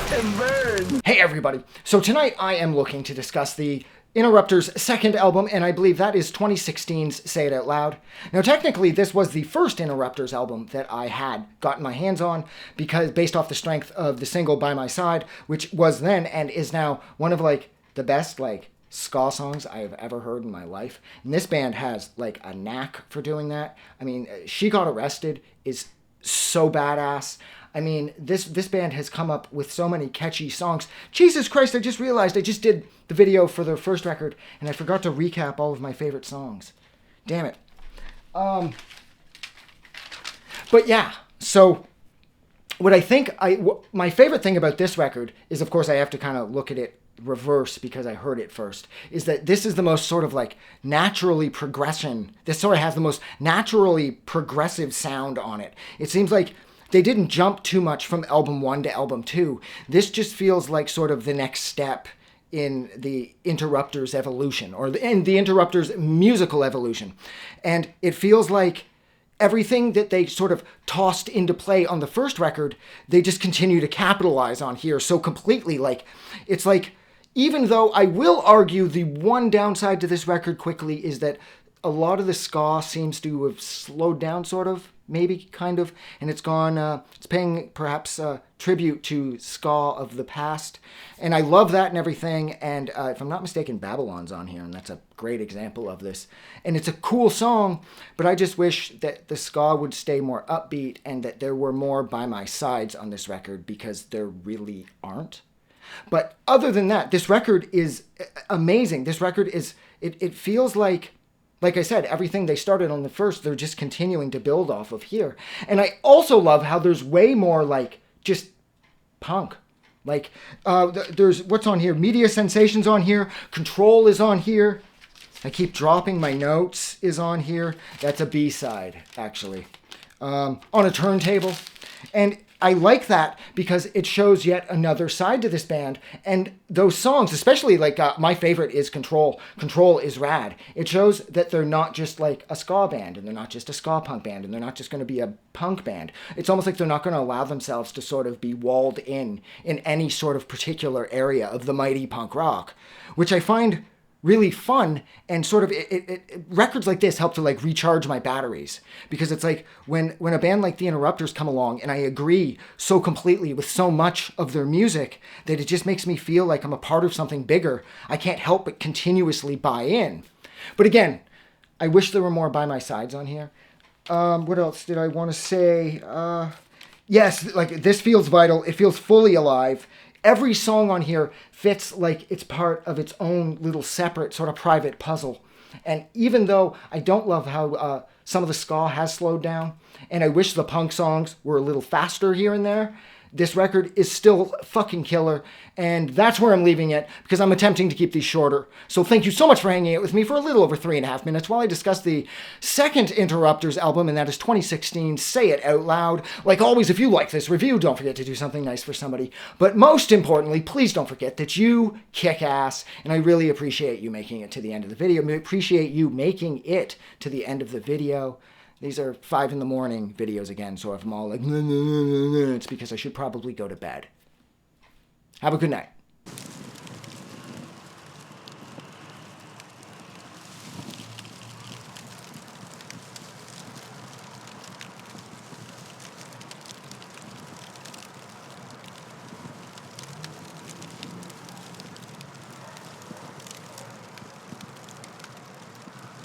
And burn. Hey everybody! So tonight I am looking to discuss the Interrupters' second album, and I believe that is 2016's Say It Out Loud. Now technically this was the first Interrupters album that I had gotten my hands on, because based off the strength of the single By My Side, which was then and is now one of like the best like ska songs I have ever heard in my life. And this band has like a knack for doing that. I mean, She Got Arrested is so badass. I mean, this band has come up with so many catchy songs. Jesus Christ, I just realized I just did the video for their first record, and I forgot to recap all of my favorite songs. Damn it. But yeah, so my favorite thing about this record is, of course, I have to kind of look at it reverse because I heard it first, is that this is the most sort of like naturally progression. This sort of has the most naturally progressive sound on it. It seems like they didn't jump too much from album 1 to album 2. This just feels like sort of the next step in the Interrupters' evolution, or in the Interrupters' musical evolution. And it feels like everything that they sort of tossed into play on the first record, they just continue to capitalize on here so completely. Like, it's like, even though I will argue the one downside to this record quickly is that a lot of the ska seems to have slowed down, sort of, maybe, kind of, and it's gone, it's paying perhaps tribute to ska of the past, and I love that and everything, and if I'm not mistaken, Babylon's on here, and that's a great example of this, and it's a cool song, but I just wish that the ska would stay more upbeat, and that there were more By My Sides on this record, because there really aren't. But other than that, this record is amazing. This record is, it feels like I said, everything they started on the first, they're just continuing to build off of here. And I also love how there's way more, like, just punk. Like, there's, what's on here? Media Sensations on here. Control is on here. I keep dropping my notes is on here. That's a B-side, actually. On a turntable. And I like that because it shows yet another side to this band. And those songs, especially like my favorite is Control. Control is rad. It shows that they're not just like a ska band, and they're not just a ska punk band, and they're not just going to be a punk band. It's almost like they're not going to allow themselves to sort of be walled in any sort of particular area of the mighty punk rock, which I find really fun, and sort of records like this help to like recharge my batteries, because it's like when a band like the Interrupters come along and I agree so completely with so much of their music that it just makes me feel like I'm a part of something bigger. I can't help but continuously buy in. But again, I wish there were more By My Sides on here. What else did I want to say? Yes, like this feels vital. It feels fully alive. Every song on here fits like it's part of its own little separate sort of private puzzle. And even though I don't love how some of the ska has slowed down, and I wish the punk songs were a little faster here and there, this record is still fucking killer, and that's where I'm leaving it, because I'm attempting to keep these shorter. So thank you so much for hanging out with me for a little over 3.5 minutes while I discuss the second Interrupters album, and that is 2016's Say It Out Loud. Like always, if you like this review, don't forget to do something nice for somebody. But most importantly, please don't forget that you kick ass, and I really appreciate you making it to the end of the video. I appreciate you making it to the end of the video. These are 5 in the morning videos again, so if I'm all like, it's because I should probably go to bed. Have a good night.